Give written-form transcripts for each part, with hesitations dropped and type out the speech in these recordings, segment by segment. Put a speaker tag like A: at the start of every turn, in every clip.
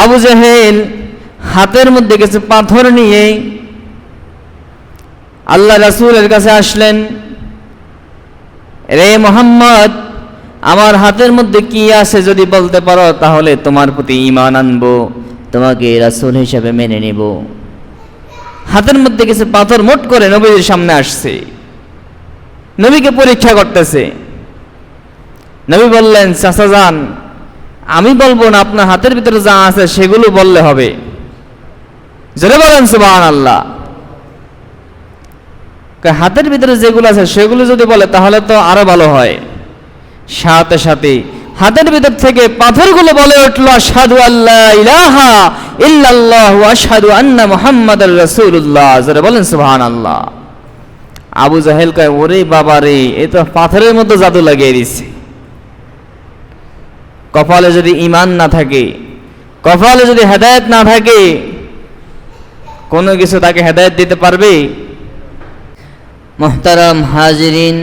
A: আবু জাহেল হাতের মধ্যে কিছু পাথর নিয়ে আল্লাহ রাসূলের কাছে আসলেন। রে মুহাম্মদ, আমার হাতের মধ্যে কি আছে যদি বলতে পারো তাহলে তোমার প্রতি ঈমান আনবো, তোমাকে রাসূল হিসেবে মেনে নিব। হাতের মধ্যে কিছু পাথর মোট করে নবীর সামনে আসছে, নবীকে পরীক্ষা করতেছে। নবী বললেন, চাচা যান, আমি বলবো না, আপনার হাতের ভিতরে যা আছে সেগুলো বললে হবে। জোরে বলেন সুবহানাল্লাহ। হাতের ভিতরে যেগুলো আছে সেগুলো যদি বলে তাহলে তো আরো ভালো হয়। সাথে সাথে হাতের ভিতর থেকে পাথরগুলো বলে উঠল, আশহাদু আল্লা ইলাহা ইল্লাল্লাহু ওয়া আশহাদু আন্না মুহাম্মাদার রাসূলুল্লাহ। জোরে বলেন সুবহানাল্লাহ। আবু জাহেল কয়, ওরে বাবা রে, এ তো পাথরের মতো জাদু লাগিয়ে দিছে। কপালে যদি ঈমান না থাকে, কপালে যদি হেদায়েত না থাকে, কোনো কিছু তাকে হেদায়েত দিতে পারবে? মুহতারাম হাজিরিন,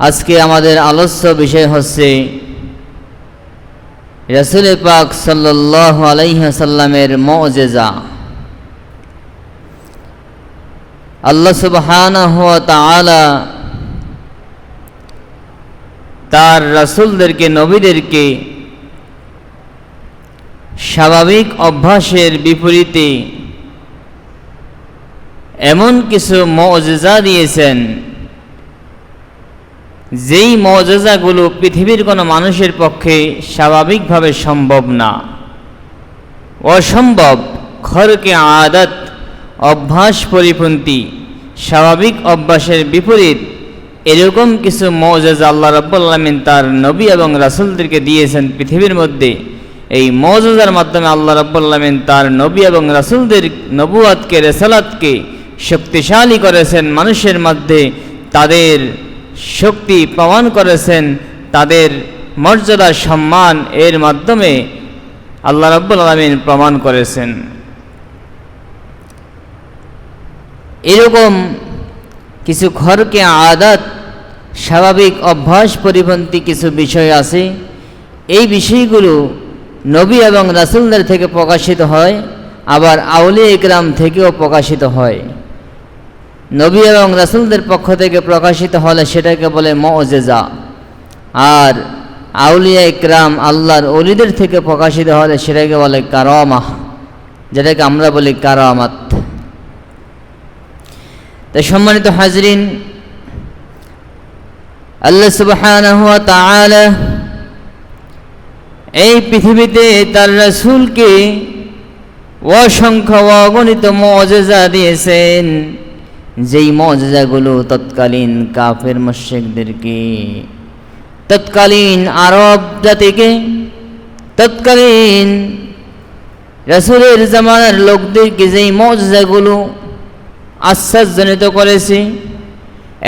A: আজকে আমাদের আলোচ্য বিষয় হচ্ছে রাসূল পাক সাল্লাল্লাহু আলাইহি ওয়াসাল্লামের মুজিজা। আল্লাহ সুবহানাহু ওয়া তাআলা তার রাসূলদেরকে, নবীদেরকে স্বাভাবিক অভ্যাসের বিপরীতে এমন কিছু মুজিজা দিয়েছেন, যেই মুজিজাগুলো পৃথিবীর কোনো মানুষের পক্ষে স্বাভাবিকভাবে সম্ভব না, অসম্ভব, খরকে আদত, অভ্যাস পরিপন্থী, স্বাভাবিক অভ্যাসের বিপরীত এরকম কিছু মুজিজা আল্লাহ রাব্বুল আলামিন তার নবী এবং রাসূলদেরকে দিয়েছেন পৃথিবীর মধ্যে। এই মুজিজার মাধ্যমে আল্লাহ রাব্বুল আলামিন তার নবী এবং রাসূলদের নবুয়াতকে, রিসালাতকে শক্তিশালী করেছেন, মানুষের মধ্যে তাদের শক্তি প্রমাণ করেছেন, তাদের মর্যাদা সম্মান এর মাধ্যমে আল্লাহ রাব্বুল আলামিন প্রমাণ করেছেন। এরকম কিছু খরকে আদত, স্বাভাবিক অভ্যাস পরিপন্থী কিছু বিষয় আছে। এই বিষয়গুলো নবী এবং রাসূলদের থেকে প্রকাশিত হয়, আবার আউলিয়া ইকরাম থেকেও প্রকাশিত হয়। নবী এবং রাসূলদের পক্ষ থেকে প্রকাশিত হলে সেটাকে বলে মুজিজা, আর আউলিয়া ইকরাম, আল্লাহর ওলিদের থেকে প্রকাশিত হলে সেটাকে বলে কারামাহ, যেটাকে আমরা বলি কারামাত। তাই সম্মানিত হাজরিন, আল্লাহ সুবহানাহু ওয়া তাআলা এই পৃথিবীতে তার রাসূলকে অসংখ্য অগণিত মুজিজা দিয়েছেন, যেই মুজিজাগুলো তৎকালীন কাফের মুশরিকদেরকে, তৎকালীন আরব জাতিকে, তৎকালীন রাসূলের জামানার লোকদেরকে যেই মুজিজাগুলো আশ্চর্যজনিত করেছে,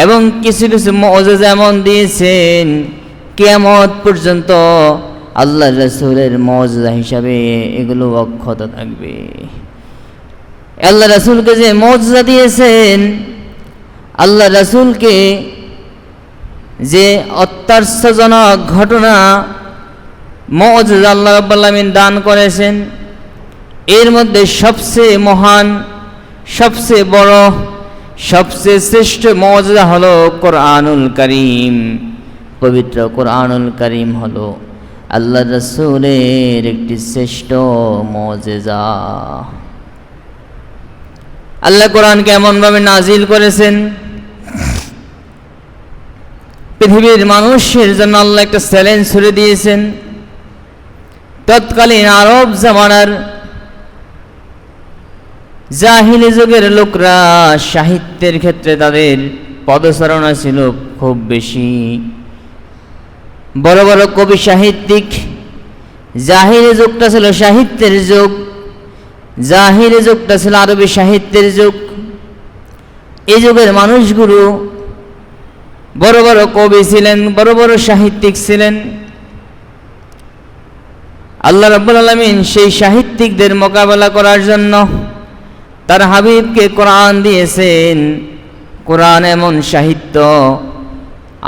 A: এবং কিছু কিছু মুজিজা এমন দিয়েছেন কিয়ামত পর্যন্ত আল্লাহ রাসূলের মুজিজা হিসাবে এগুলো অক্ষত থাকবে। আল্লাহ রাসূলকে যে মুজিজা দিয়েছেন, আল্লাহ রাসূলকে যে অত্যাশ্চর্যজনক ঘটনা মুজিজা আল্লাহ রাব্বুল আলামিন দান করেছেন, এর মধ্যে সবচেয়ে মহান, সবচেয়ে বড়, সবচেয়ে শ্রেষ্ঠ মুজিজা হলো কোরআনুল কারীম। পবিত্র কোরআনুল কারীম হলো আল্লাহ রাসূলের একটি শ্রেষ্ঠ মুজিজা। আল্লাহ কোরআনকে এমনভাবে নাজিল করেছেন, পৃথিবীর মানুষের জন্য আল্লাহ একটা চ্যালেঞ্জ ছুড়ে দিয়েছেন। তৎকালীন আরব জামানার জাহিলি যুগের লোকরা সাহিত্যের ক্ষেত্রে তাদের পদচারণা ছিল খুব বেশি। বড় বড় কবি সাহিত্যিক। জাহিলি যুগটা ছিল সাহিত্যের যুগ, জাহিলি যুগটা ছিল আরবি সাহিত্যের যুগ। এই যুগের মানুষগুলো বড় বড় কবি ছিলেন, বড় বড় সাহিত্যিক ছিলেন। আল্লাহ রাব্বুল আলামিন সেই সাহিত্যিকদের মোকাবেলা করার জন্য তার হাবিবকে কোরআন দিয়েছেন। কোরআন এমন সাহিত্য,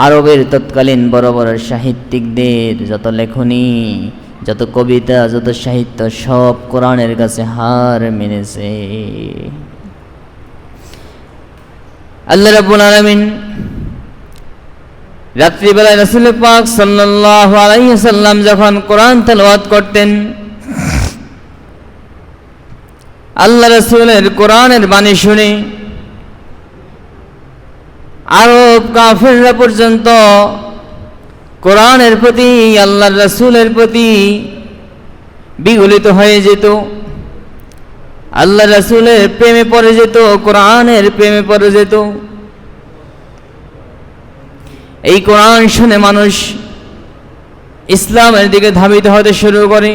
A: আরবের তৎকালীন বড় বড় সাহিত্যিকদের যত লেখনী যত কবিতা, যত সাহিত্য সব কোরআনের কাছে হার মেনেছে। আল্লাহ রাব্বুল আলামিন রাত্রিবেলায় রাসূল পাক সাল্লাল্লাহু আলাইহি ওয়াসাল্লাম যখন কোরআন তেলাওয়াত করতেন, আল্লাহ রাসূলের কোরআনের বাণী শুনে আরব কাফেররা পর্যন্ত কোরআনের প্রতি, আল্লাহর রাসূলের প্রতি বিগলিত হয়ে যেত, আল্লাহ রাসূলের প্রেমে পড়ে যেত, কোরআনের প্রেমে পড়ে যেত। এই কোরআন শুনে মানুষ ইসলামের দিকে ধাবিত হতে শুরু করে।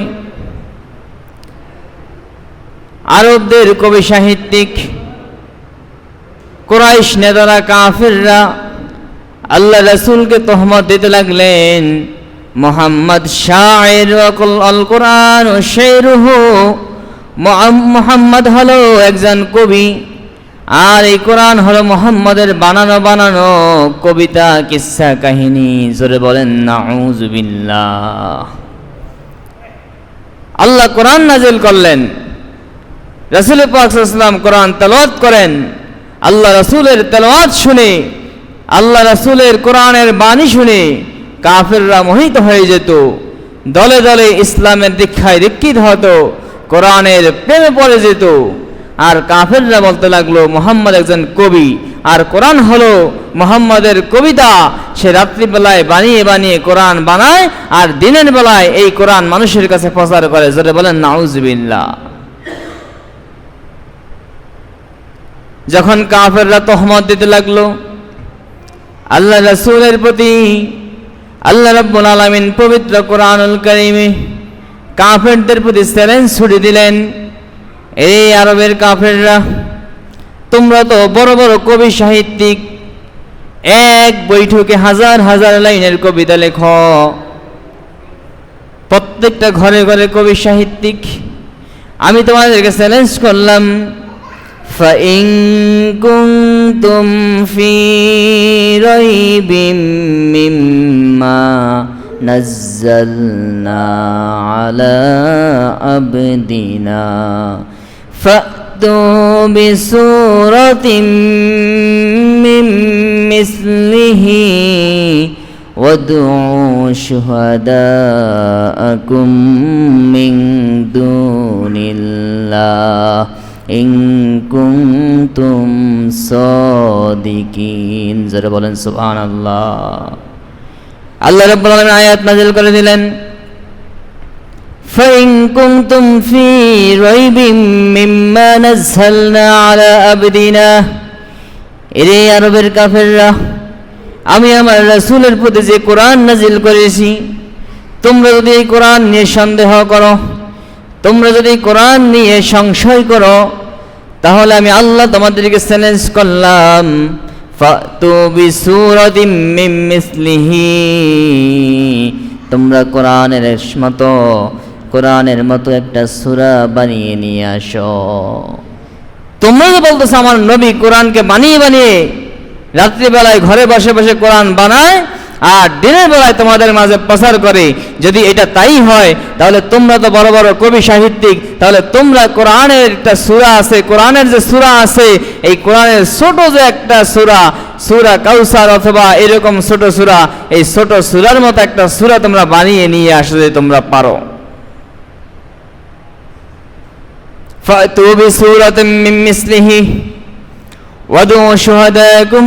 A: আরবদের কবি সাহিত্যিক, কুরাইশ নেতারা, কাফিররা আল্লাহ রাসূলকে তহমত দিতে লাগলেন, মুহাম্মদ শায়ের আল কোরআন ও শায়রুহু, মুহাম্মদ হলো একজন কবি, আর এই কোরআন হলো মুহাম্মদের বানানো কবিতা, কিসসা, কাহিনী। জোরে বলেন নাউযুবিল্লাহ। আল্লাহ কোরআন নাজিল করলেন, রাসূল পাক সাল্লাল্লাহু আলাইহি ওয়াসাল্লাম কোরআন তেলাওয়াত করেন। আল্লাহ রাসূলের তেলাওয়াত শুনে, আল্লাহ রাসূলের কোরআনের বাণী শুনে কাফেররা মোহিত হয়ে যেত, দলে দলে ইসলামের দীক্ষায় দীক্ষিত হতো, কোরআনের প্রেমে পড়ে যেত। আর কাফেররা বলতে লাগলো মুহাম্মদ একজন কবি, আর কোরআন হলো মুহাম্মদের কবিতা। সে রাত্রিবেলায় বানিয়ে বানিয়ে কোরআন বানায়, আর দিনের বেলায় এই কোরআন মানুষের কাছে প্রচার করে। জোরে বলেন নাউযুবিল্লাহ। যখন কাফেররা তহমত দিতে লাগলো আল্লাহ রাসূলের প্রতি, আল্লাহ রাব্বুল আলামিন পবিত্র কোরআনুল কারীমে কাফেরদের প্রতি চ্যালেঞ্জ ছুড়ে দিলেন, এই আরবের কাফেররা, তোমরা তো বড় বড় কবি সাহিত্যিক, এক বৈঠকে হাজার হাজার লাইনের কবিতা লেখো, প্রত্যেকটা ঘরে ঘরে কবি সাহিত্যিক। আমি তোমাদেরকে চ্যালেঞ্জ করলাম, فَإِن كُنتُمْ فِي رَيْبٍ مِّمَّا نَزَّلْنَا عَلَى عَبْدِنَا فَأْتُوا بِسُورَةٍ مِّن مِّثْلِهِ وَادْعُوا شُهَدَاءَكُم مِّن دُونِ اللَّهِ ইন কুনতুম সাদিকিন। যারা বলেন সুবহানাল্লাহ। আল্লাহ রাব্বুল আলামিন আয়াত নাযিল করে দিলেন, ফাইন কুনতুম ফি রাইবিম মিম্মা নাযালনা আলা আবদিনা, এরে আরবের কাফেররা, আমি আমার রাসূলের প্রতি যে কোরআন নাযিল করেছি, তোমরা যদি এই কোরআন নিয়ে সন্দেহ করো, তোমরা যদি কোরআন নিয়ে সংশয় করো, তাহলে আমি আল্লাহ তোমাদেরকে চ্যালেঞ্জ করলাম, ফাতু বিসূরাতিম মিন মিসলিহি, তোমরা কোরআনের মতো একটা সূরা বানিয়ে নিয়ে আসো। তোমরা যে বলতেছো আমার নবী কোরআনকে বানিয়ে বানিয়ে রাত্রিবেলায় ঘরে বসে বসে কোরআন বানায় আর দিনের বেলায় তোমাদের মাঝে প্রচার করে, যদি এটা তাই হয় তাহলে তোমরা তো বড় বড় কবি সাহিত্যিক, তাহলে তোমরা কোরআনের একটা সূরা আছে, কোরআনের যে সূরা আছে, এই কোরআনের ছোট যে একটা সূরা কাউসার অথবা এরকম ছোট সূরা, এই ছোট সূরার মতো একটা সূরা তোমরা বানিয়ে নিয়ে আসো যদি তোমরা পারো। ফাতু বিসূরাতিন মিন মিসলিহি ওয়াদউ শুহাদাকুম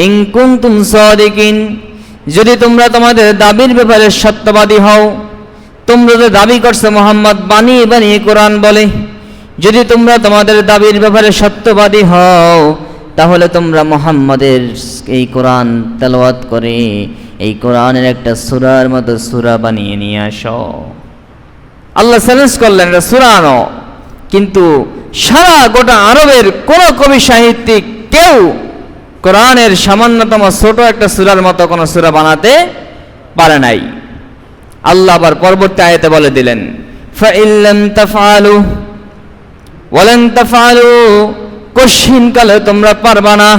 A: ইন কুনতুম সাদিকিন, যদি তোমরা তোমাদের দাবির ব্যাপারে সত্যবাদী হও, তোমরা যে দাবি করছো মুহাম্মদ বানিয়ে বানিয়ে কোরআন বলে, যদি তোমরা তোমাদের দাবির ব্যাপারে সত্যবাদী হও, তাহলে তোমরা মুহাম্মদের এই কোরআন তেলাওয়াত করে এই কোরআনের একটা সূরার মতো সূরা বানিয়ে নিয়ে আসো। আল্লাহ চ্যালেঞ্জ করলেন সূরা আনো, কিন্তু সারা গোটা আরবের কোন কবি সাহিত্যিক কেউ কোরআনের সামান্যতম ছোট একটা সূরার মতো কোন সূরা বানাতে পারে নাই। আল্লাহ আবার পরবর্তী আয়াতে বলে দিলেন, ফাইল্লাম তাফআলু ওয়ালান তাফআলু, কঠিন কালে তোমরা পারবা না,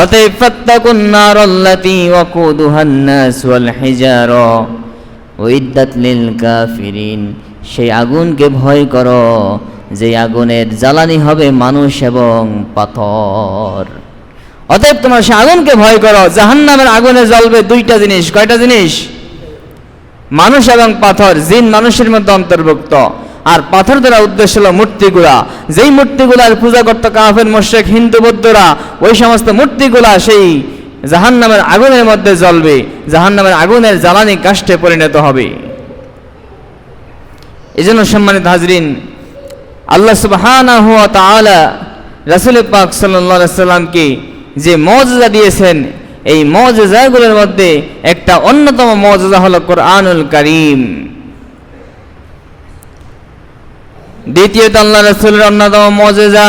A: অতএব ফাত্তাকুন নারাল্লাতী ওয়াকুদুহান নাস ওয়াল হিজারা, উইদ্দাত লিল কাফিরিন, সেই আগুনকে ভয় করো যে আগুনের জ্বালানি হবে মানুষ এবং পাথর। অতএব তোমরা সেই আগুনকে ভয় করো, জাহান্নামের আগুনে জ্বলবে দুইটা জিনিস। কয়টা জিনিস? মানুষ এবং পাথর। জিন মানুষের মধ্যে অন্তর্ভুক্ত, আর পাথর দ্বারা উদ্দেশ্য হলো মূর্তিগুলা। যেই মূর্তিগুলার পূজা করত কাফের মুশরিক হিন্দু বৌদ্ধরা, ওই সমস্ত মূর্তিগুলা সেই জাহান্নামের আগুনের মধ্যে জ্বলবে, জাহান্নামের আগুনের জ্বালানি কাষ্ঠে পরিণত হবে। এজন্য সম্মানিত হাজরিন, আল্লাহ সুবহানাহু ওয়া তাআলা রাসূল পাক সাল্লাল্লাহু আলাইহি সাল্লামকে যে মুজিজা দিয়েছেন, এই মুজিজাগুলোর মধ্যে একটা অন্যতম মুজিজা হলো কোরআনুল কারীম। দ্বিতীয়ত আল্লাহ রাসূলের অন্যতম মুজিজা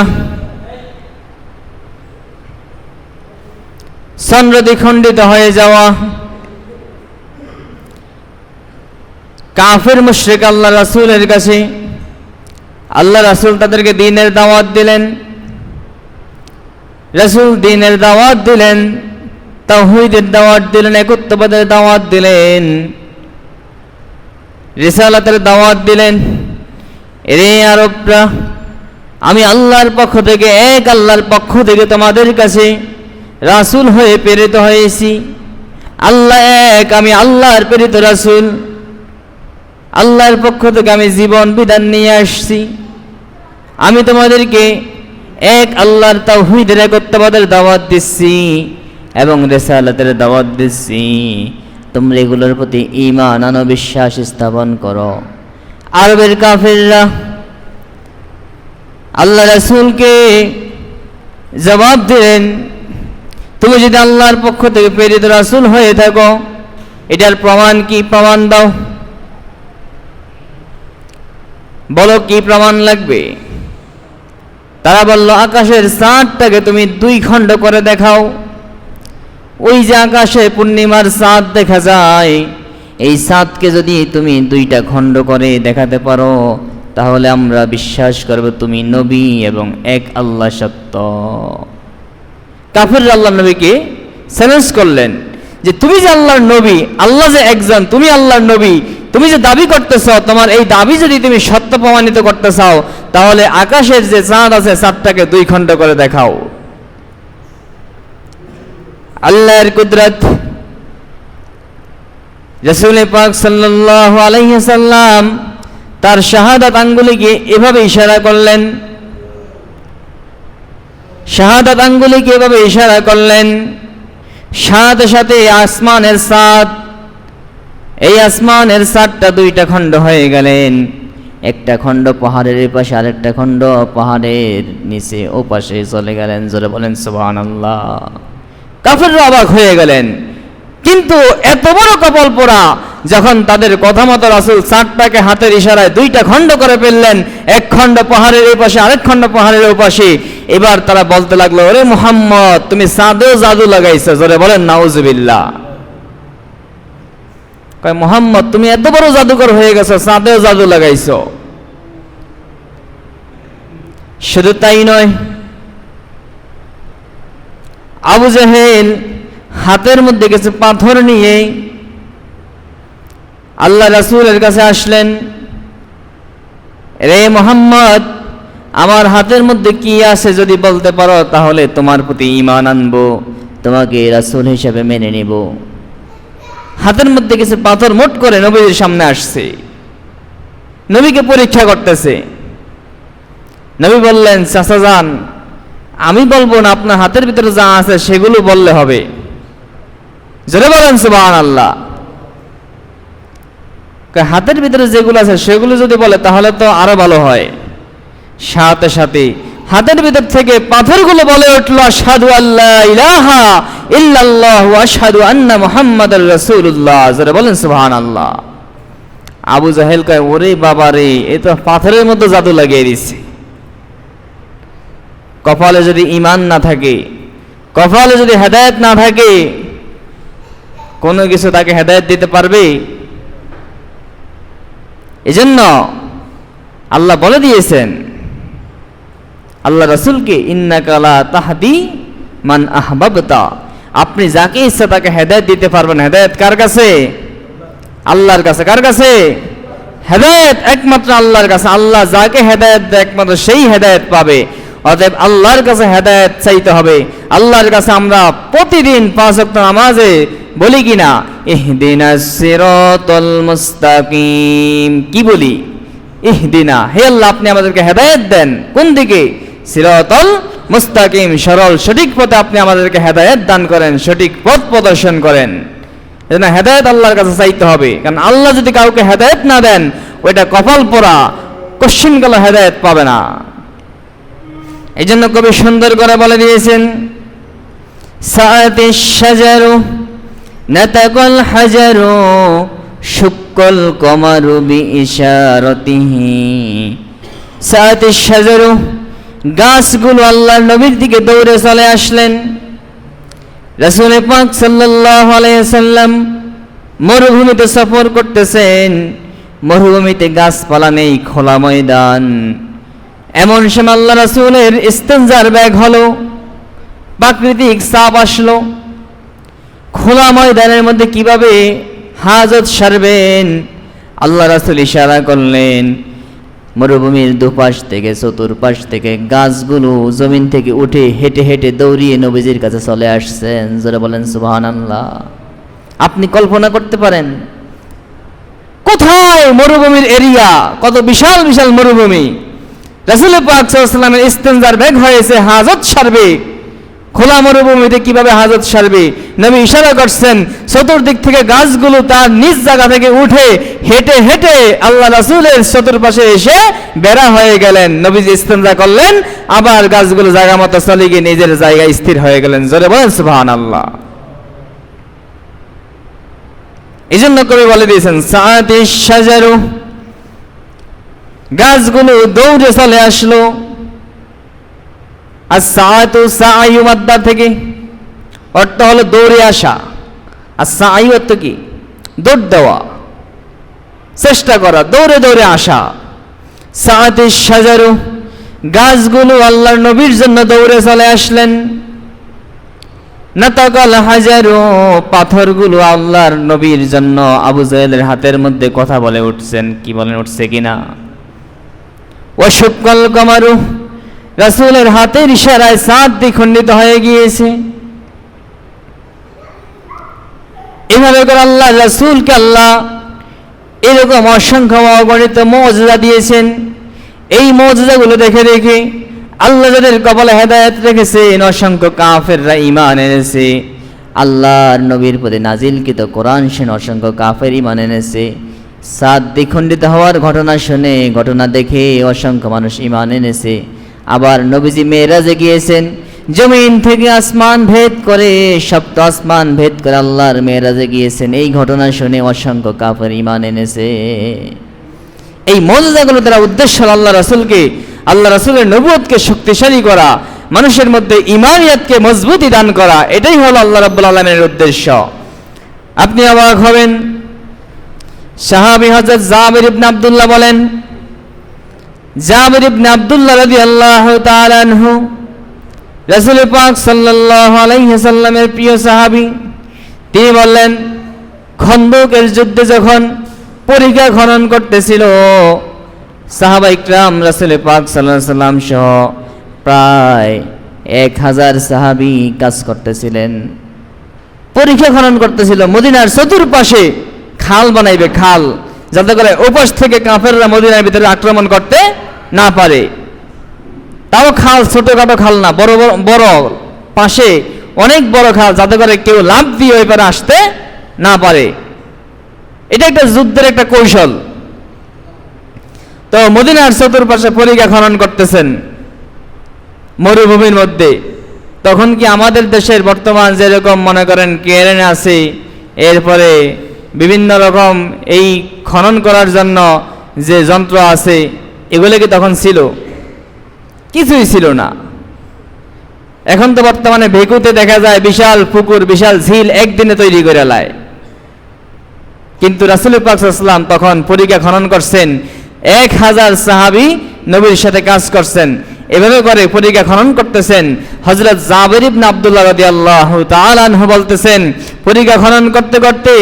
A: চন্দ্র দ্বিখণ্ডিত হয়ে যাওয়া। কাফের মুশরিক আল্লাহ রাসূলের কাছে, আল্লাহ রাসূল তাদেরকে দ্বীনের দাওয়াত দিলেন, রাসূল দ্বীনের দাওয়াত দিলেন, তাওহীদের দাওয়াত দিলেন, একত্ববাদের দাওয়াত দিলেন, রিসালাতের দাওয়াত দিলেন। এরে আরবরা, আমি আল্লাহর পক্ষ থেকে, এক আল্লাহর পক্ষ থেকে তোমাদের কাছে রাসূল হয়ে প্রেরিত হয়েছি। আল্লাহ এক, আমি আল্লাহর প্রেরিত রাসূল। আল্লাহর পক্ষ থেকে আমি জীবন বিধান নিয়ে আসছি। আমি তোমাদেরকে এক আল্লাহর তাওহীদের একত্ববাদের দাওয়াত দিচ্ছি এবং রিসালাতের দাওয়াত দিচ্ছি। তোমরা এগুলোর প্রতি ঈমান আনো, বিশ্বাস স্থাপন করো। আরবের কাফেররা আল্লাহ রাসূলকে জবাব দিলেন, তুমি যদি আল্লাহর পক্ষ থেকে প্রেরিত রাসূল হয়ে থাকো, এটার প্রমাণ কি? প্রমাণ দাও, বলো কি প্রমাণ লাগবে? তারা বলল, আকাশের চাঁদটাকে তুমি দুই খণ্ড করে দেখাও। ওই যে আকাশে পূর্ণিমার চাঁদ দেখা যায়, এই চাঁদকে যদি তুমি দুইটা খণ্ড করে দেখাতে পারো, তাহলে আমরা বিশ্বাস করব তুমি নবী এবং এক আল্লাহ সত্য। কাফিররা আল্লাহর নবীকে চ্যালেঞ্জ করলেন যে তুমি যে আল্লাহর নবী, আল্লাহ যে একজন, তুমি আল্লাহর নবী, তুমি যে দাবি করতেছ, তোমার এই দাবি যদি তুমি সত্য প্রমাণিত করতে চাও, তাহলে আকাশের যে চাঁদ আছে, চাঁদটাকে দুই খণ্ড করে দেখাও। আল্লাহর কুদরত। রাসূল পাক সাল্লাল্লাহু আলাইহি সাল্লাম তার শাহাদাত আঙ্গুলিকে এভাবে ইশারা করলেন, শাহাদাত আঙ্গুলিকে এভাবে ইশারা করলেন, সাথে সাথে আসমানের চাঁদ, এই আসমানের চাঁদটা দুইটা খণ্ড হয়ে গেলেন। একটা খণ্ড পাহাড়ের পাশে, আরেকটা খণ্ড পাহাড়ের নিচে ও পাশে চলে গেলেন। জোরে বলেন সুবহানাল্লাহ। কাফেররা অবাক হয়ে গেলেন, কিন্তু এত বড় কপাল পোড়া, যখন তাদের কথা মতো রাসূল চাঁদটাকে হাতের ইশারায় দুইটা খণ্ড করে ফেললেন, এক খণ্ড পাহাড়ের এই পাশে, আরেক খণ্ড পাহাড়ের ওই পাশে। এবার তারা বলতে লাগলো, ওরে মুহাম্মদ, তুমি চাঁদেও জাদু লাগাইছো। জোরে বলেন নাউজুবিল্লাহ। কয়, মুহাম্মদ তুমি এত বড় জাদুকর হয়ে গেছো, চাঁদেও জাদু লাগাইছো। শুধু তাই নয়, আবু জাহেল হাতের মধ্যে কিছু পাথর নিয়ে আল্লাহ রাসূলের কাছে আসলেন। রে মুহাম্মদ, আমার হাতের মধ্যে কি আছে যদি বলতে পারো, তাহলে তোমার প্রতি ঈমান আনবো, তোমাকে রাসূল হিসেবে মেনে নেব। হাতের মধ্যে কিছু পাথর মোট করে নবীর সামনে আসছে, নবীকে পরীক্ষা করতেছে। নবী বললেন, চাচা যান, আমি বলবো না, আপনার হাতের ভিতরে যা আছে সেগুলো বললে হবে। জোরে বলেন সুবহানাল্লাহ। হাতের ভিতরে যেগুলো আছে সেগুলো যদি বলে তাহলে তো আরো ভালো হয়। সাথে সাথে হাতের ভিতর থেকে পাথরগুলো বলে উঠলো, আশহাদু আল্লা ইলাহা ইল্লাল্লাহ ওয়া আশহাদু আন্না মুহাম্মাদার রাসূলুল্লাহ। জোরে বলেন সুবহানাল্লাহ। আবু জাহেল কয়, ওরে বাবা রে, এ তো পাথরের মতো জাদু লাগিয়ে দিচ্ছে। কপালে যদি ঈমান না থাকে, কপালে যদি হেদায়েত না থাকে, কোনো কিছু তাকে হেদায়েত দিতে পারবে? এজন্য আল্লাহ বলে দিয়েছেন আল্লাহ রাসূলকে, ইন্নাকা লা তাহদি মান আহবাবতা, আপনি যাকে ইচ্ছা তাকে হেদায়েত দিতে পারবেন। হেদায়েত কার কাছে? আল্লাহর কাছে। কার কাছে? হেদায়েত একমাত্র আল্লাহর কাছে। আল্লাহ যাকে হেদায়েত দেয় একমাত্র সেই হেদায়েত পাবে। অতএব আল্লাহর কাছে হেদায়েত চাইতে হবে। আল্লাহর কাছে আমরা প্রতিদিন 5 ওয়াক্ত নামাজে বলি কিনা ইহদিনাস সিরাতাল মুস্তাকিম, কি বলি? ইহদিনা, হে আল্লাহ আপনি আমাদেরকে হেদায়েত দেন। কোন দিকে? সিরাতাল মুস্তাকিম, সরল সঠিক পথে আপনি আমাদেরকে হেদায়েত দান করেন, সঠিক পথ প্রদর্শন করেন। এজন্য হেদায়েত আল্লাহর কাছে চাইতে হবে। কারণ আল্লাহ যদি কাউকে হেদায়েত না দেন, ওইটা কপাল পোড়া, কোশ্চিনকাল হেদায়েত পাবে না। এই জন্য কবি সুন্দর করে বলে দিয়েছেন, সাআতিশ শাজারু নাতাকাল হাজারু শুক্কল কমারু বিইশারাতিহি। সাআতিশ শাজারু, গাছগুলো আল্লাহর নবীর দিকে দৌড়ে চলে আসলেন। রাসূল পাক সাল্লাল্লাহু আলাইহি সাল্লাম মরুভূমিতে সফর করতেছেন। মরুভূমিতে গাছপালা নেই, খোলা ময়দান। এমন সময় আল্লাহ রাসূলের ইস্তেনজার ব্যাগ হলো, প্রাকৃতিক চাপ আসলো। খোলা ময়দানের মধ্যে কিভাবে হাজত সারবেন? আল্লাহ রাসূল ইশারা করলেন, মরুভূমির দুপাশ থেকে চতুর্পাশ থেকে গাছগুলো জমিন থেকে উঠে হেঁটে হেঁটে দৌড়িয়ে নবীজির কাছে চলে আসছেন। জোরে বলেন সুবহানাল্লাহ। আপনি কল্পনা করতে পারেন কোথায় মরুভূমির এরিয়া, কত বিশাল বিশাল মরুভূমি। রাসূল পাক সাল্লাল্লাহু আলাইহি ওয়াসাল্লামের ইস্তেনজার ব্যাগ হয়েছে, হাজত সারবে। খোলা মরুভূমিতে কিভাবে হাজত সারবে? নবী ইশারা করছেন, চতুর্দিক থেকে গাছগুলো তার নিজ জায়গা থেকে উঠে হেঁটে হেঁটে আল্লাহ রাসূলের চতুর্পাশে এসে বেড়া হয়ে গেলেন। নবীজি ইস্তেনজা করলেন, আবার গাছগুলো জায়গা মতো চলে গিয়ে নিজের জায়গায় স্থির হয়ে গেলেন। জোরে বলেন সুবহানাল্লাহ। এই জন্য কবি বলে দিয়েছেন, সাআতিশ শাজারু, গাছগুলো দৌড়ে চলে আসলো। আর সাআতু সাআয়ু মাদ্দা থেকে, অর্থ হলো দৌড়ে আসা। আর সাআয়ু অর্থ কি? দৌড় দেওয়া, চেষ্টা করা, দৌড়ে দৌড়ে আসা। সাআতিশ শাজারু, গাছগুলো আল্লাহর নবীর জন্য দৌড়ে চলে আসলেন। নাতাকাল হাজারু, পাথরগুলো আল্লাহর নবীর জন্য আবু জাহেলের হাতের মধ্যে কথা বলে উঠছেন। কি বলেন? উঠছে কিনা? ওয়াশুক্কাল কমারু, রাসূলের হাতের ইশারায় চাঁদ দ্বিখণ্ডিত হয়ে গিয়েছে। এভাবে করে আল্লাহ রাসূলকে আল্লাহ এরকম অসংখ্য অগণিত মুজিজা দিয়েছেন। এই মুজিজাগুলো দেখে দেখে আল্লাহ যাদের কপালে হেদায়েত রেখেছেন, অসংখ্য কাফেররা ঈমান এনেছে। আল্লাহর নবীর প্রতি নাজিলকৃত কোরআন শুনে অসংখ্য কাফের ঈমান এনেছে। চাঁদ দ্বিখণ্ডিত হওয়ার ঘটনা শুনে, ঘটনা দেখে অসংখ্য মানুষ ঈমান এনেছে। আবার নবীজি মেরাজে গিয়েছেন, জমিন থেকে আসমান ভেদ করে, সপ্ত আসমান ভেদ করে আল্লাহর মেরাজে গিয়েছেন। এই ঘটনা শুনে অসংখ্য কাফের ঈমান এনেছে। এই মুজিজাগুলো দ্বারা উদ্দেশ্য আল্লাহ রাসূলকে, আল্লাহ রাসূলের নবুয়তকে শক্তিশালী করা, মানুষের মধ্যে ঈমানিয়াতকে মজবুতি দান করা। এটাই হলো আল্লাহ রাব্বুল আলামিনের উদ্দেশ্য। আপনি অবাক হবেন, সাহাবী হযরত জাবির ইবনে আব্দুল্লাহ বলেন, জাবির ইবনে আব্দুল্লাহ রাদিয়াল্লাহু তাআলা আনহু রাসূল পাক সাল্লাল্লাহু আলাইহি সাল্লামের প্রিয় সাহাবী। তিনি বললেন, খন্দকের যুদ্ধে যখন পরিখা খনন করতেছিল, সাহাবা ইকরাম রাসূল পাক সাল্লাল্লাহু আলাইহি সাল্লাম সহ প্রায় 1000 সাহাবী কাজ করতেছিলেন। পরিখা খনন করতেছিল, মদিনার চতুর্পাশে খাল বানাইবে, খাল, যাতে করে ওপাশ থেকে কাফেররা মদিনার ভিতরে আক্রমণ করতে না পারে। তাও খাল, ছোটখাটো খাল না, বড় বড় পাশে অনেক বড় খাল, যাতে করে কেউ লাফ দিয়ে ওই পারে আসতে না পারে। এটা একটা যুদ্ধের একটা কৌশল। তো মদিনার চতুর্পাশে পরিখা খনন করতেছেন মরুভূমির মধ্যে। তখন কি আমাদের দেশের বর্তমান যেরকম মনে করেন ক্রেন আছে, এরপরে বিভিন্ন রকম এই খনন করার জন্য যে যন্ত্র আছে, এগুলো কি তখন ছিল? কিছুই ছিল না। এখন তো বর্তমানে ভেকুতে দেখা যায় বিশাল পুকুর, বিশাল ঝিল একদিনে তৈরি করে লায়। কিন্তু রাসূল পাক সাল্লাল্লাহু আলাইহি ওয়াসাল্লাম তখন পরিখা খনন করছেন, 1000 সাহাবী নবীর সাথে কাজ করছেন। এভাবে করে পরিখা খনন করতেছেন। হযরত জাবের ইবনে আব্দুল্লাহ রাদিয়াল্লাহু তাআলা আনহু বলতেছেন, পরিখা খনন করতে করতে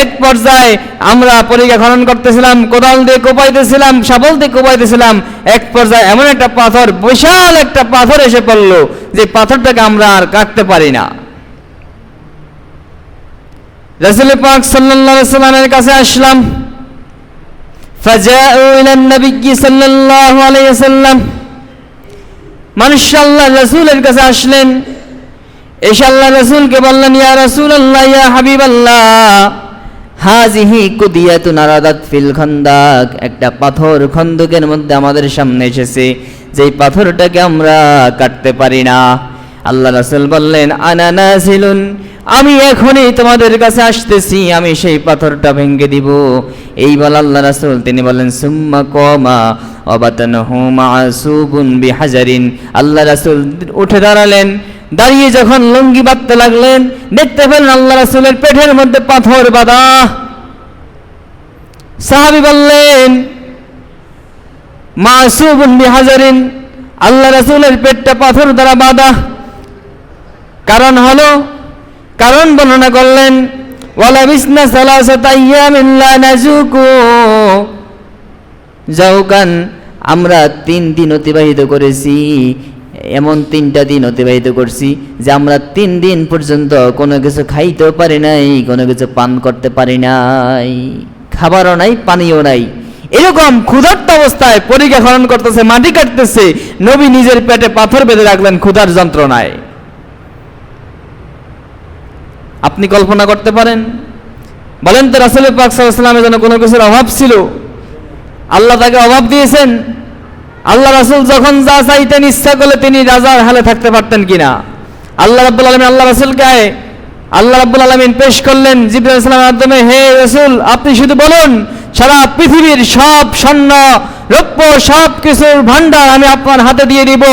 A: এক পর্যায়ে আমরা পরিখা খনন করতেছিলাম, কোদাল দিয়ে কোপাইতেছিলাম, শাবল দিয়ে কোপাইতেছিলাম, এক পর্যায়ে এমন একটা পাথর, বিশাল একটা পাথর এসে পড়লো যে পাথরটাকে আমরা আর কাটতে পারি না। রাসূল পাক সাল্লাল্লাহু আলাইহি সাল্লামের কাছে আসলাম। ফাজাউ ইলান নবী সাল্লাল্লাহু আলাইহি ওয়াসাল্লাম, মানুষ আল্লাহ রাসূলের কাছে আসলেন। এসে আল্লাহ রাসূলকে বললেন, ইয়া রাসূলুল্লাহ, ইয়া হাবিবাল্লাহ, হাযিহি কুদিয়াতুন আরাদাত ফিল খান্দাক, একটা পাথর খন্দকের মধ্যে আমাদের সামনে এসেছে, যেই পাথরটাকে আমরা কাটতে পারি না। আল্লাহ রাসূল বললেন, আনা নাযিলুন, আমি এখনই তোমাদের কাছে আসতেছি, আমি সেই পাথরটা ভেঙে দিব। এই বল আল্লাহ রাসূল তিনি বলেন, সুম্মা কমা ওয়াবাতানহু মাসুবুন বিহাজারিন। আল্লাহ রাসূল উঠে দাঁড়ালেন, দাঁড়িয়ে যখন লুঙ্গি বাঁধতে লাগলেন, দেখতে পেলেন আল্লাহ রাসূলের পেটের মধ্যে পাথর বাঁধা। সাহাবী বললেন, মাসুবুন বিহাজারিন, আল্লাহ রাসূলের পেটটা পাথর দ্বারা বাঁধা। কারণ বর্ণনা করলেন, ওয়ালাবিসনা সালাসাতা আইয়ামিন লা নাজুকু যাওকান, আমরা 3 দিন অতিবাহিত করেছি, এমন 3টা দিন অতিবাহিত করছি যে আমরা 3 দিন পর্যন্ত কোনো কিছু খাইতেও পারি নাই, কোনো কিছু পান করতে পারি নাই, খাবারও নাই, পানিও নাই। এরকম ক্ষুধার্ত অবস্থায় পরিখা খনন করতেছে, মাটি কাটতেছে, নবী নিজের পেটে পাথর বেঁধে রাখলেন ক্ষুধার যন্ত্রণায়। আপনি কল্পনা করতে পারেন? বলেন তো, রাসূল পাক সাল্লাল্লাহু আলাইহি ওয়াসাল্লামের জন্য কোনো কিছুর অভাব ছিল? আল্লাহ তাকে অভাব দিয়েছেন? আল্লাহ রাসূল যখন যা চাইতেন, ইচ্ছা করলে তিনি রাজার হালে থাকতে পারতেন কিনা? আল্লাহ রাব্বুল আলামিন আল্লাহ রাসূলকে আল্লাহ রাব্বুল আলামিন পেশ করলেন জিবরাইল আলাইহিস সালামের মাধ্যমে, হে রাসূল, আপনি শুধু বলুন, সারা পৃথিবীর সব স্বর্ণ রৌপ্য সব কিছুর ভান্ডার আমি আপনার হাতে দিয়ে দিব,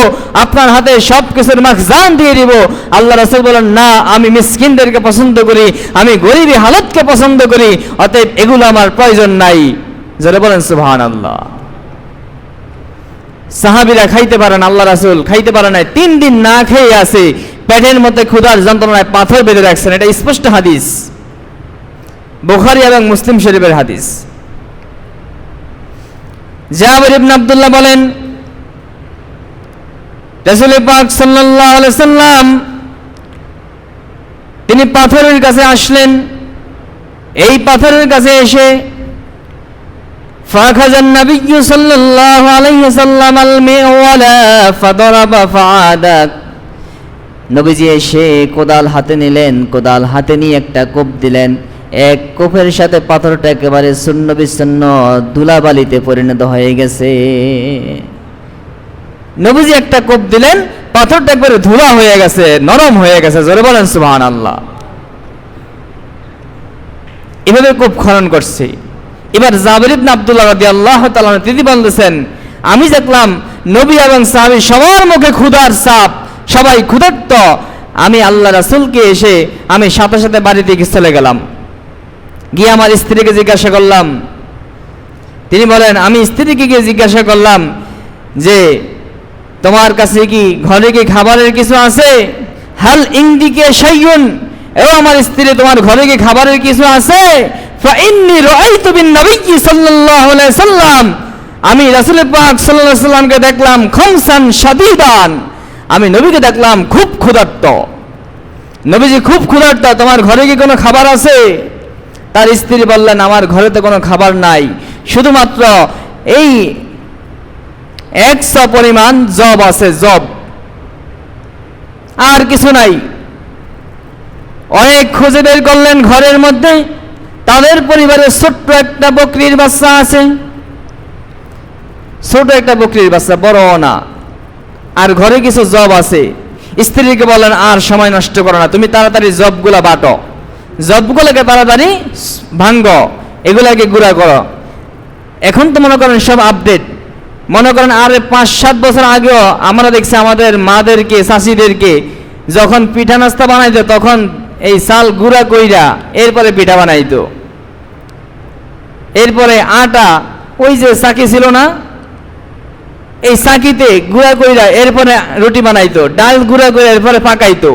A: আপনার হাতে সব কিছুর মাখজান দিয়ে দিব। আল্লাহ রাসূল বলেন, না, আমি মিসকিনদেরকে পছন্দ করি, আমি গরিবী হালতকে পছন্দ করি, অতএব এগুলো আমার প্রয়োজন নাই। যারা বলেন সুবহানাল্লাহ। সাহাবীরা খাইতে পারেন, আল্লাহ রাসূল খাইতে পারে না, 3 দিন না খেয়ে আছে, পেটের মধ্যে ক্ষুধার যন্ত্রণায় পাথর বেঁধে রাখছেন। এটা স্পষ্ট হাদিস, বুখারী এবং মুসলিম শরীফের হাদিস। জাবের ইবনে আব্দুল্লাহ বলেন, রাসূল পাক সাল্লাল্লাহু আলাইহি সাল্লাম তিনি পাথরের কাছে আসলেন। এই পাথরের কাছে এসে ফাখাযান নবী সাল্লাল্লাহু আলাইহি সাল্লাম আল মিওয়ালা ফাদারাবা ফাআদাক, নবীজি এসে কোদাল হাতে নিলেন, কোদাল হাতে নিয়ে একটা কোপ দিলেন। এক কোপের সাথে পাথরটা একেবারে শূন্য বিচ্ছিন্ন ধুলাবালিতে পরিণত হয়ে গেছে। নবীজি একটা কোপ দিলেন, পাথরটা একবারে ধুলা হয়ে গেছে, নরম হয়ে গেছে। জোরে বলেন সুবহানাল্লাহ। এভাবে কোপ খনন করছে। এবার জাবের ইবনে আব্দুল্লাহ রাদিয়াল্লাহু তাআলা তিনি বলতেছেন, আমি দেখলাম নবী এবং সাহাবী সবার মুখে ক্ষুধার ছাপ, সবাই ক্ষুধার্ত। আমি আল্লাহ রাসূলকে এসে আমি সাথে সাথে বাড়িতে চলে গেলাম। গিয়ে আমার স্ত্রীকে জিজ্ঞাসা করলাম। তিনি বলেন, আমি স্ত্রীকে গিয়ে জিজ্ঞাসা করলাম যে, তোমার কাছে কি ঘরে কি খাবারের কিছু আছে? হাল ইনদিকে শাইউন, ও আমার স্ত্রী, তোমার ঘরে কি খাবারের কিছু আছে? ফা ইন্নী রাআইতু বিন নবী সাল্লাল্লাহু আলাইহি সাল্লাম, আমি রাসূল পাক সাল্লাল্লাহু আলাইহি সাল্লামকে দেখলাম খামসান শাদীদান, আমি নবীকে দেখলাম খুব ক্ষুধার্ত। নবীজি খুব ক্ষুধার্ত, তোমার ঘরে কি কোনো খাবার আছে? তার স্ত্রী বললেন, আমার ঘরে তো কোনো খাবার নাই, শুধুমাত্র এই 100 পরিমাণ জব আছে, জব, আর কিছু নাই। অনেক খুঁজে বের করলেন ঘরের মধ্যে, তাদের পরিবারে ছোট্ট একটা বকরির বাচ্চা আছে, ছোট একটা বকরির বাচ্চা, বড় না, আর ঘরে কিছু জব আছে। স্ত্রীকে বলেন, আর সময় নষ্ট করো না, তুমি তাড়াতাড়ি জবগুলা বাটো, জবগুলোকে তাড়াতাড়ি ভাঙ্গো, এগুলাকে গুঁড়া করো। এখন তো মনে করেন সব আপডেট, মনে করেন আর 5-7 বছর আগেও আমরা দেখছি আমাদের মাদেরকে, চাষিদেরকে যখন পিঠা নাস্তা বানাইতো তখন এই চাল গুঁড়া কইরা এরপরে পিঠা বানাইতো। এরপরে আটা, ওই যে চাকি ছিল না,
B: এই চাকিতে গুঁড়া কইরা এরপরে রুটি বানাইতো, ডাল গুঁড়া করে এরপরে পাকাইতো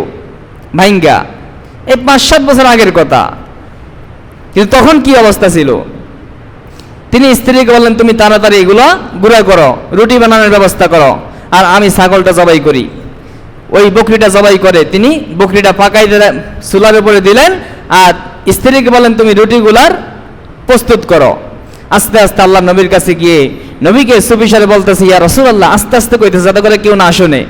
B: ভাইঙ্গা। এই 5-7 বছর আগের কথা। কিন্তু তখন কি অবস্থা ছিল? তিনি স্ত্রীকে বললেন, তুমি তাড়াতাড়ি এগুলো গুঁড়া করো, রুটি বানানোর ব্যবস্থা করো, আর আমি ছাগলটা জবাই করি। ওই বকরিটা জবাই করে তিনি বকরিটা পাকাই চুলার উপরে দিলেন, আর স্ত্রীকে বলেন, তুমি রুটিগুলার প্রস্তুত করো। আস্তে আস্তে আল্লাহ নবীর কাছে গিয়ে নবীকে সুবিচারে বলতেছে, ইয়া রাসূলুল্লাহ, আস্তে আস্তে কইতেছে যাতে করে কেউ না শুনে।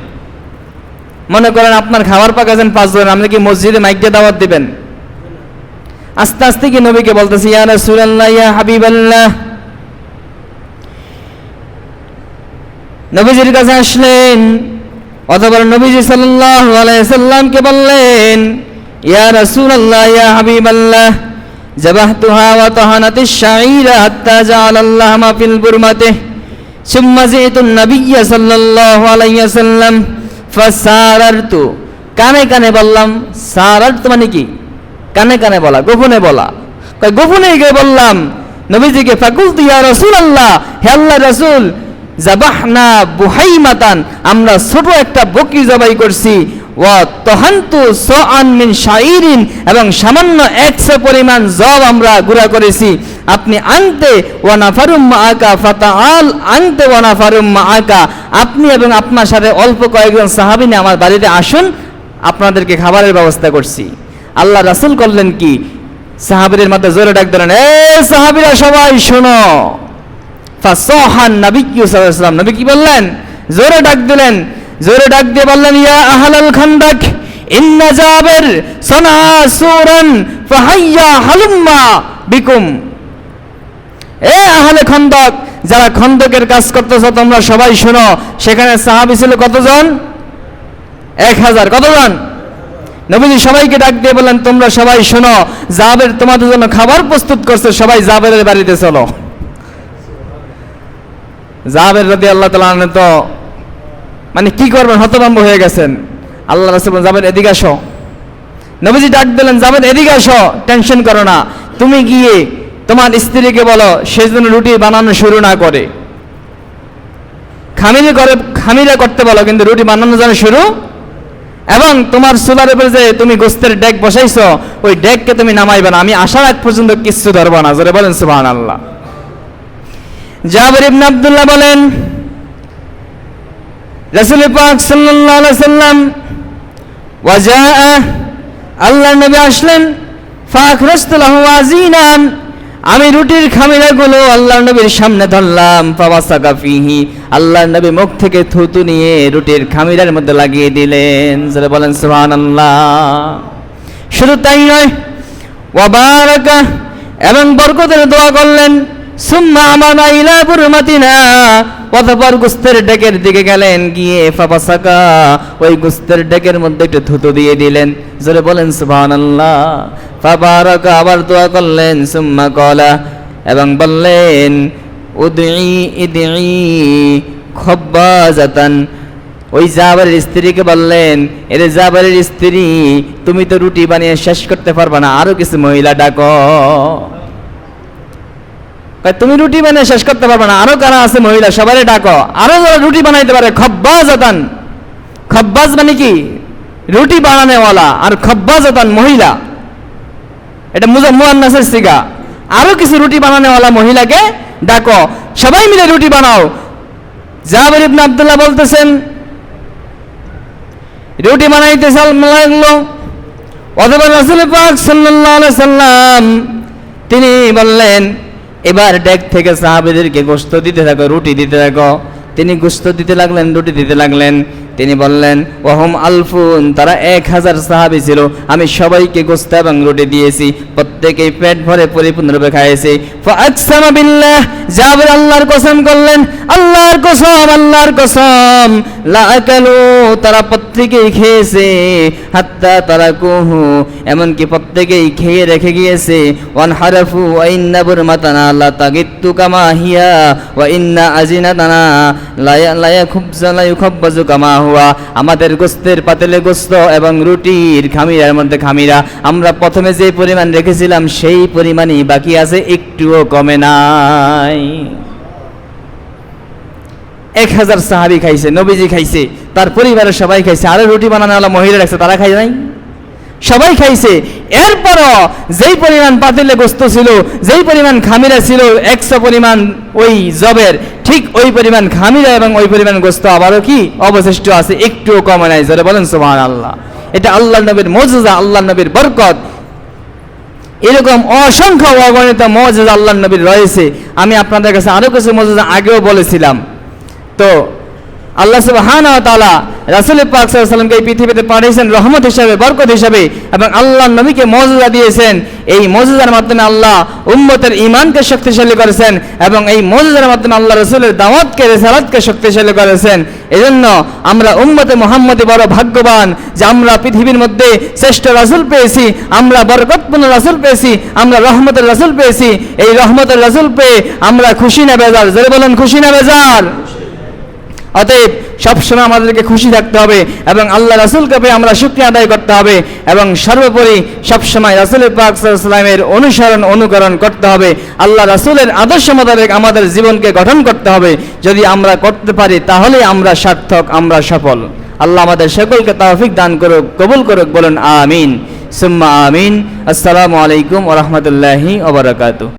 B: মনে করেন আপনার খাবার পাকাছেন 5 জন, আপনি কি মসজিদে মাইক দিয়ে দাওয়াত দিবেন? আস্তে আস্তে কি নবীকে বলতেছে, ইয়া রাসূলুল্লাহ, ইয়া হাবিবাল্লাহ। নবীজির কাছে আসলেন, অতঃপর নবীজি সাল্লাল্লাহু আলাইহি সাল্লামকে বললেন, ইয়া রাসূলুল্লাহ, ইয়া হাবিবাল্লাহ, যাবাহতুহা ওয়া তাহানাতিশ শাঈরা হাত্তা জাআলাল্লাহু মা ফিল বুরমাতিহি সুম্মা জিতুন নাবিয়্য সাল্লাল্লাহু আলাইহি ওয়াসাল্লাম ফাসারারতু। কানে কানে বললাম। সারারতু মানে কি? কানে কানে বলা, গোপনে বলা। কই গোপনে গিয়ে বললাম নবীজিকে, ফাকুলতু ইয়া রাসূলুল্লাহ, হে আল্লাহর রাসূল, যাবাহনা বুহাইমাতান, আমরা ছোট একটা বকরি জবাই করছি, ওয়া তাহানতু সাআন মিন শাঈরিন, এবং সামান্য 100 পরিমাণ জব আমরা গুঁড়া করেছি। আপনি আনতে ওয়া নাফারুম মাআকা ফাতাআল আনতে ওয়া নাফারুম মাআকা, আপনি এবং আপনার সাথে অল্প কয়েকজন সাহাবী নিয়ে আমার বাড়িতে আসুন, আপনাদেরকে খাবারের ব্যবস্থা করছি। আল্লাহ রাসূল করলেন কি, সাহাবীদের মধ্যে জোরে ডাক দিলেন, এ সাহাবীরা সবাই শোনো। ফাসাহান নবিয়্যু সাল্লাল্লাহু আলাইহি ওয়াসাল্লাম, নবী কি বললেন? জোরে ডাক দিলেন, জোরে ডাক দিয়ে বললেন, ইয়া আহলাল খান্দাক ইন্না জাবির সানা সুরান ফাহাইয়া হালুম্মা বিকুম। এ আহলে খন্দক, যারা খন্দকের কাজ করতেছ তোমরা সবাই শোনো। সেখানে সাহাবী ছিল কতজন? 1000। কতজন? নবীজি সবাইকে ডাক দিয়ে বললেন, তোমরা সবাই শোনো, জাবের তোমাদের জন্য খাবার প্রস্তুত করছে, সবাই জাবেরের বাড়িতে চলো। জাবের রাদিয়াল্লাহু তাআলা আনহু তো মানে কি করবেন, হতভম্ব হয়ে গেছেন। আল্লাহ রাসূল বলেন, জাবের এদিকে আসো। নবীজি ডাক দিলেন, জাবের এদিকে আসো, টেনশন করো না, তুমি গিয়ে তোমার স্ত্রীকে বলো সে যেন রুটি বানানো শুরু না করে, খামিরে করতে বলো, কিন্তু রুটি বানানো যেন শুরু, এবং তোমার চুলার উপরে যে তুমি গোস্তের ডেক বসাইছো ওই ডেককে তুমি নামাইবে না, আমি আসার আগ পর্যন্ত কিচ্ছু ধরবো না। জোরে বলেন সুবহানাল্লাহ। জাবের ইবনে আব্দুল্লাহ বলেন, রাসূল পাক সাল্লাল্লাহু আলাইহি সাল্লাম ওয়াজাআ, আল্লাহর নবী আসলেন, ফাখরাজতু লাহু ওয়াজিনান, আমি রুটির খামিরাগুলো আল্লাহর নবীর সামনে ধরলাম, ফাওয়াসাকা ফিহি, আল্লাহর নবী মুখ থেকে থুতু নিয়ে রুটির খামিরার মধ্যে লাগিয়ে দিলেন। যারা বলেন সুবহানাল্লাহ। শুধু তাই নয়, ওয়া বারাকা, এবং বরকতের দোয়া করলেন। সুম্মা আমানা ইলা বুরমাতিনা, অতঃপর গোস্তের ডেকের দিকে গেলেন, গিয়ে ফাওয়াসাকা, ওই গোস্তের ডেকের মধ্যে একটু থুতু দিয়ে দিলেন। জোরে বলেন সুবহানাল্লাহ। ফাবারাকা, আবার দোয়া করলেন। সুম্মা ক্বালা, এবং বললেন, ইদঈ খাব্বাজাতান, ওই জাবারের স্ত্রীকে বললেন, এরে জাবারের স্ত্রী, তুমি তো রুটি বানিয়ে শেষ করতে পারবা না, আরো কিছু মহিলা ডাকো। তুমি রুটি বানিয়ে শেষ করতে পারবে না, আরো কারা আছে মহিলা, সবাই ডাকো, আরো যারা রুটি বানাইতে পারে। খাব্বাজাতান, খাব্বাজ মানে কি? রুটি বানানোওয়ালা, আর খাব্বাজাতান মহিলা, এটা মুয়ান্নাসের সিগা। আরো কিছু রুটি বানানোওয়ালা মহিলাকে ডাকো, সবাই মিলে রুটি বানাও। জাবের ইবনে আব্দুল্লাহ বলতেছেন, রুটি বানাইতে লাগলো। অথবা রাসূল পাক সাল্লাল্লাহু আলাইহি সাল্লাম তিনি বললেন, এবার ডেক থেকে সাহাবীদেরকে গোশত দিতে থাকো, রুটি দিতে থাকো। তিনি গোশত দিতে লাগলেন, রুটি দিতে লাগলেন। তিনি বললেন, ওয়াহুম আলফুন, তারা 1000 সাহাবী ছিল, আমি সবাইকে গোশত এবং রুটি দিয়েছি, প্রত্যেকেই পেট ভরে পরিপূর্ণরূপে খাইয়েছে। ফাআকসামা বিল্লাহ, জাবের আল্লাহর কসম করলেন, আল্লাহর কসম, আল্লাহর কসম, লা আকালু, তারা প্রত্যেকেই খেয়েছে, হাত্তা তারাকুহু, এমনকি প্রত্যেকেই খেয়ে রেখে গিয়েছে। ওয়ান হারাফু ওয়া ইন্না বুরমাতানা লা তাগিত্তু কামা হিয়া ওয়া ইন্না আজিনাতানা লা ইয়াখুববাজু কামা হুয়া, আমাদের গোস্তের পাতিলে গোস্ত এবং রুটির খামিরার মধ্যে খামিরা আমরা প্রথমে যে পরিমাণ রেখেছিলাম সেই পরিমাণই বাকি আছে, একটুও কমে নাই। 1000 সাহাবী খাইছে, নবীজি খাইছে, তার পরিবারের সবাই খাইছে, আরো রুটি বানানোওয়ালা মহিলা রাখছে, তারা খাই নাই? সবাই খাইছে। এরপরও যেই পরিমাণ পাতিলে গোস্ত ছিল, যেই পরিমাণ খামিরা ছিল 100 পরিমাণ ওই জবের, ঠিক ওই পরিমাণ খামিরা এবং ওই পরিমাণ গোস্ত আবারও কি অবশিষ্ট আছে, একটুও কমে নাই। জোরে বলেন সুবহানাল্লাহ। এটা আল্লাহর নবীর মুজিজা, আল্লাহর নবীর বরকত। এরকম অসংখ্য অগণিত মুজিজা আল্লাহর নবীর রয়েছে। আমি আপনাদের কাছে আরো কিছু মুজিজা আগেও বলেছিলাম। তো আল্লাহ সুবহানাহু ওয়া তাআলা রাসূল পাক সাল্লাল্লাহু আলাইহি ওয়াসাল্লামকে এই পৃথিবীতে পাঠিয়েছেন রহমত হিসাবে, বরকত হিসাবে, এবং আল্লাহর নবীকে মুজিজা দিয়েছেন। এই মুজিজার মাধ্যমে আল্লাহ উম্মতের ঈমানকে শক্তিশালী করেছেন এবং এই মুজিজার মাধ্যমে আল্লাহ রাসূলের দাওয়াতকে, রিসালাতকে শক্তিশালী করেছেন। এজন্য আমরা উম্মতে মুহাম্মদী বড় ভাগ্যবান যে আমরা পৃথিবীর মধ্যে শ্রেষ্ঠ রাসূল পেয়েছি, আমরা বরকতপূর্ণ রাসূল পেয়েছি, আমরা রহমতের রাসূল পেয়েছি। এই রহমতের রাসূল পেয়ে আমরা খুশি না বেজার? জোরে বলেন খুশি না বেজার? অতএব সবসময় আমাদেরকে খুশি থাকতে হবে এবং আল্লাহ রাসূলকে পেয়ে আমরা শুকরিয়া আদায় করতে হবে এবং সর্বোপরি সবসময় রাসূল পাক সাল্লাল্লাহু আলাইহি ওয়াসাল্লামের অনুসরণ অনুকরণ করতে হবে। আল্লাহ রাসূলের আদর্শ মোতাবেক আমাদের জীবনকে গঠন করতে হবে। যদি আমরা করতে পারি তাহলে আমরা সার্থক, আমরা সফল। আল্লাহ আমাদের সকলকে তৌফিক দান করুক, কবুল করুক। বলুন আমিন সুম্মা আমিন। আসসালামু আলাইকুম ওয়া রাহমাতুল্লাহি ওয়া বারাকাতুহু।